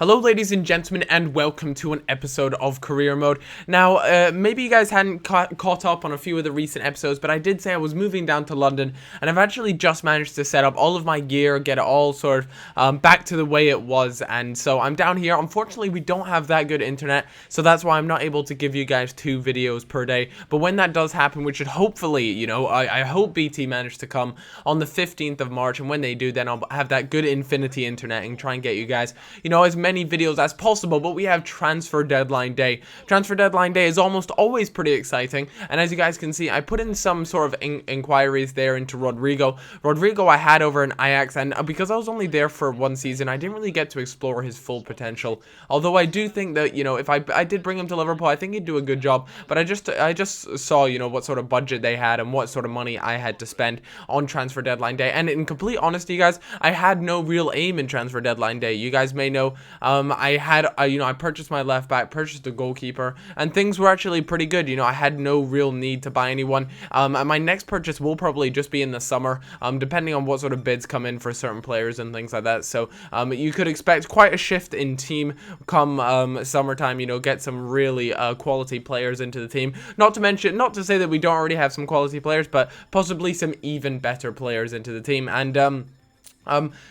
Hello ladies and gentlemen, and welcome to an episode of Career Mode. Now, maybe you guys hadn't caught up on a few of the recent episodes, but I did say I was moving down to London, and I've actually just managed to set up all of my gear, get it all sort of back to the way it was, and so I'm down here. Unfortunately, we don't have that good internet, so that's why I'm not able to give you guys 2 videos per day, but when that does happen, which should hopefully, you know, I hope BT managed to come on the 15th of March, and when they do, then I'll have that good infinity internet and try and get you guys, you know, as many videos as possible. But we have transfer deadline day. Transfer deadline day is almost always pretty exciting, and as you guys can see, I put in some sort of inquiries there into Rodrigo I had over in Ajax, and because I was only there for 1 season, I didn't really get to explore his full potential, although I do think that, you know, if I did bring him to Liverpool, I think he'd do a good job. But I just saw, you know, what sort of budget they had and what sort of money I had to spend on transfer deadline day, and in complete honesty, guys, I had no real aim in transfer deadline day. You guys may know, I had, you know, I purchased my left back, purchased a goalkeeper, and things were actually pretty good. You know, I had no real need to buy anyone. And my next purchase will probably just be in the summer, depending on what sort of bids come in for certain players and things like that. So, you could expect quite a shift in team come summertime. You know, get some really quality players into the team. Not to say that we don't already have some quality players, but possibly some even better players into the team. And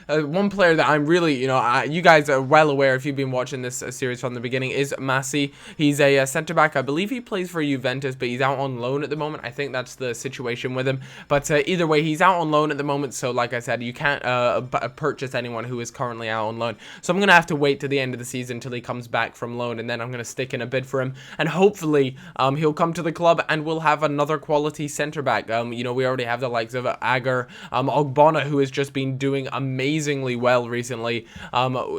one player that I'm really, you know, you guys are well aware if you've been watching this series from the beginning, is Messi. He's a centre-back. I believe he plays for Juventus, but he's out on loan at the moment. I think that's the situation with him. But either way, he's out on loan at the moment, so like I said, you can't purchase anyone who is currently out on loan. So I'm going to have to wait to the end of the season until he comes back from loan, and then I'm going to stick in a bid for him, and hopefully he'll come to the club and we'll have another quality centre-back. You know, we already have the likes of Agar, Ogbonna, who has just been doing amazingly well recently,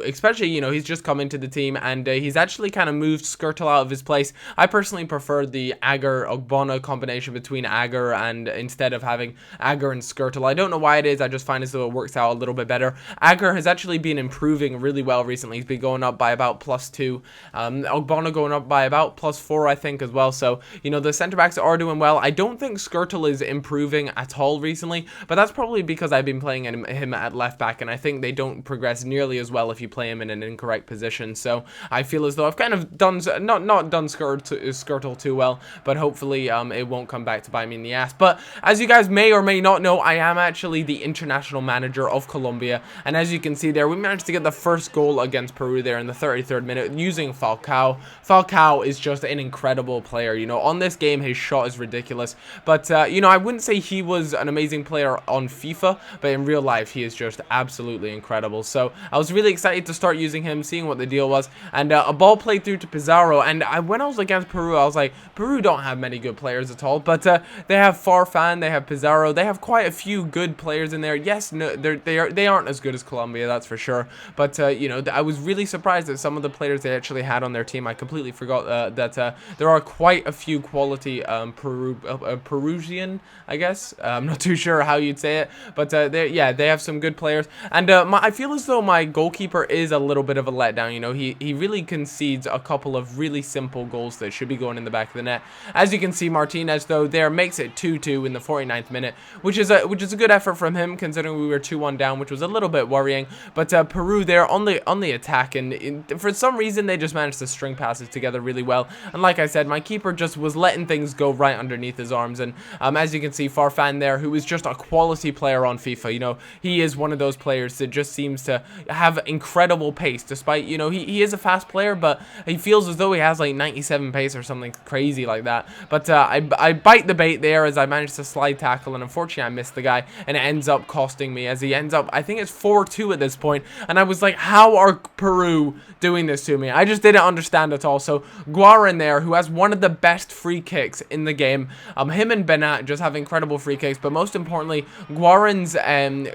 especially, you know, he's just come into the team, and he's actually kind of moved Skirtle out of his place. I personally prefer the Agar-Ogbonna combination between Agar and instead of having Agar and Skirtle. I don't know why it is, I just find as though it works out a little bit better. Agar has actually been improving really well recently. He's been going up by about +2, Ogbonna going up by about +4, I think, as well. So, you know, the centre-backs are doing well. I don't think Skirtle is improving at all recently, but that's probably because I've been playing him at left back, and I think they don't progress nearly as well if you play him in an incorrect position. So I feel as though I've kind of done not done Skirtle too well, but hopefully it won't come back to bite me in the ass. But as you guys may or may not know, I am actually the international manager of Colombia, and as you can see there, we managed to get the first goal against Peru there in the 33rd minute using Falcao. Falcao is just an incredible player. You know, on this game his shot is ridiculous, but you know, I wouldn't say he was an amazing player on FIFA, but in real life he is just absolutely incredible. So I was really excited to start using him, seeing what the deal was, and a ball played through to Pizarro, and when I was against Peru, I was like, Peru don't have many good players at all, but they have Farfan, they have Pizarro, they have quite a few good players in there. Yes, no, they aren't as good as Colombia, that's for sure, but you know, I was really surprised at some of the players they actually had on their team. I completely forgot that there are quite a few quality Peruvian, I guess. I'm not too sure how you'd say it, but they have some good players, and I feel as though my goalkeeper is a little bit of a letdown. You know, he really concedes a couple of really simple goals that should be going in the back of the net. As you can see, Martinez though there makes it 2-2 in the 49th minute, which is a good effort from him considering we were 2-1 down, which was a little bit worrying. But Peru there on the attack, and for some reason they just managed to string passes together really well. And like I said, my keeper just was letting things go right underneath his arms. And as you can see, Farfan there, who is just a quality player on FIFA. You know, he is one of those players that just seems to have incredible pace, despite, you know, he is a fast player, but he feels as though he has like 97 pace or something crazy like that. But I bite the bait there as I managed to slide tackle, and unfortunately I missed the guy, and it ends up costing me, as he ends up, I think it's 4-2 at this point, and I was like, how are Peru doing this to me? I just didn't understand at all. So Guarin there, who has one of the best free kicks in the game, him and Benat just have incredible free kicks, but most importantly, Guarin's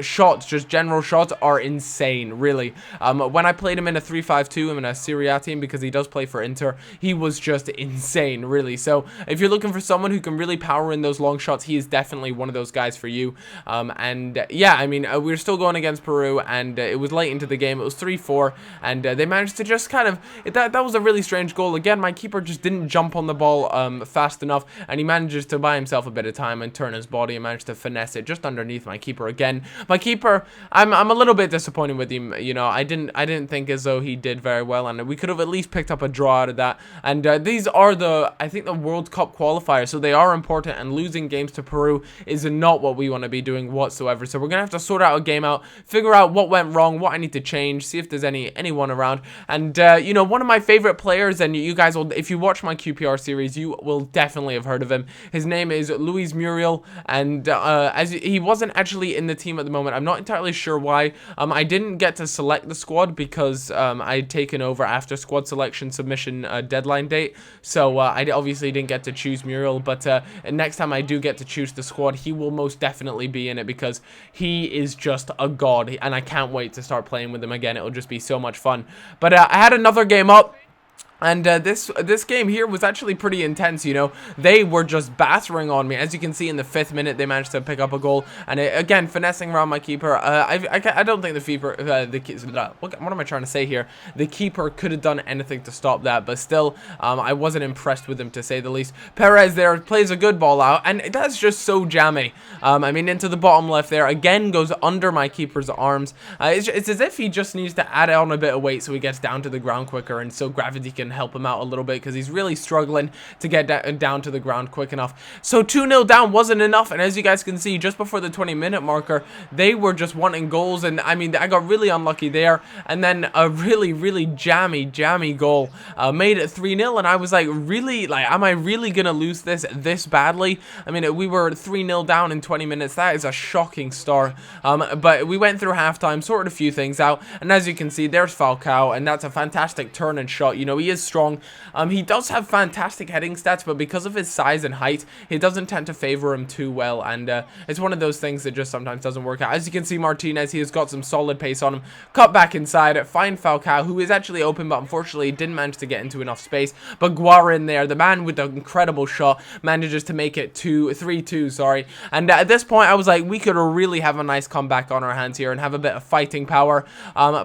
shots, just general shots, are insane, really. When I played him in a 3-5-2 in a Serie A team, because he does play for Inter, he was just insane, really. So if you're looking for someone who can really power in those long shots, he is definitely one of those guys for you. And yeah, I mean, we were still going against Peru, and it was late into the game. It was 3-4, and they managed to just kind of, that was a really strange goal. Again, my keeper just didn't jump on the ball fast enough, and he manages to buy himself a bit of time and turn his body and manage to finesse it just underneath my keeper again. My keeper I'm a little bit disappointed with him. You know, I didn't think as though he did very well, and we could have at least picked up a draw out of that. And these are I think the World Cup qualifiers, so they are important, and losing games to Peru is not what we want to be doing whatsoever. So we're gonna have to sort out a game out, figure out what went wrong, what I need to change, see if there's anyone around. And you know, one of my favorite players, and you guys will, if you watch my QPR series, you will definitely have heard of him. His name is Luis Muriel, and as he wasn't actually in the team at the moment. I'm not entirely sure why. I didn't get to select the squad because I'd taken over after squad selection submission deadline date, so I obviously didn't get to choose Muriel. But next time I do get to choose the squad, he will most definitely be in it because he is just a god, and I can't wait to start playing with him again. It'll just be so much fun. But I had another game up. And this game here was actually pretty intense, you know. They were just battering on me. As you can see, in the 5th minute, they managed to pick up a goal. And again, finessing around my keeper. I don't think what am I trying to say here? The keeper could have done anything to stop that. But still, I wasn't impressed with him, to say the least. Perez there plays a good ball out. And that's just so jammy. I mean, into the bottom left there. Again, goes under my keeper's arms. It's as if he just needs to add on a bit of weight so he gets down to the ground quicker. And so gravity can help him out a little bit because he's really struggling to get down to the ground quick enough. So 2-0 down wasn't enough, and as you guys can see, just before the 20-minute marker, they were just wanting goals, and I mean, I got really unlucky there, and then a really jammy goal made it 3-0, and I was like, really, like, am I really gonna lose this badly? I mean, we were 3-0 down in 20 minutes. That is a shocking start. But we went through halftime, sorted a few things out, and as you can see, there's Falcao, and that's a fantastic turn and shot. You know, he is strong. He does have fantastic heading stats, but because of his size and height, it doesn't tend to favor him too well, and it's one of those things that just sometimes doesn't work out. As you can see, Martinez, he has got some solid pace on him. Cut back inside, find Falcao, who is actually open, but unfortunately didn't manage to get into enough space. But Guarin there, the man with the incredible shot, manages to make it 3-2, sorry. And at this point, I was like, we could really have a nice comeback on our hands here and have a bit of fighting power.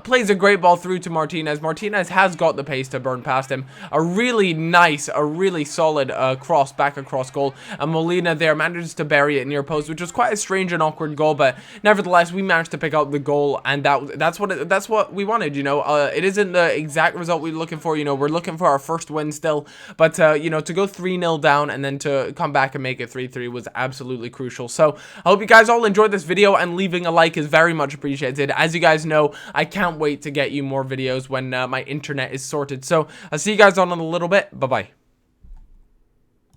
Plays a great ball through to Martinez. Martinez has got the pace to burn past him. A really nice, a really solid cross back across goal, and Molina there manages to bury it near post, which was quite a strange and awkward goal, but nevertheless we managed to pick up the goal, and that's what we wanted. You know, it isn't the exact result we're looking for. You know, we're looking for our first win still, but you know, to go 3-0 down and then to come back and make it 3-3 was absolutely crucial. So I hope you guys all enjoyed this video, and leaving a like is very much appreciated. As you guys know, I can't wait to get you more videos when my internet is sorted. So I'll see you guys on in a little bit. Bye bye.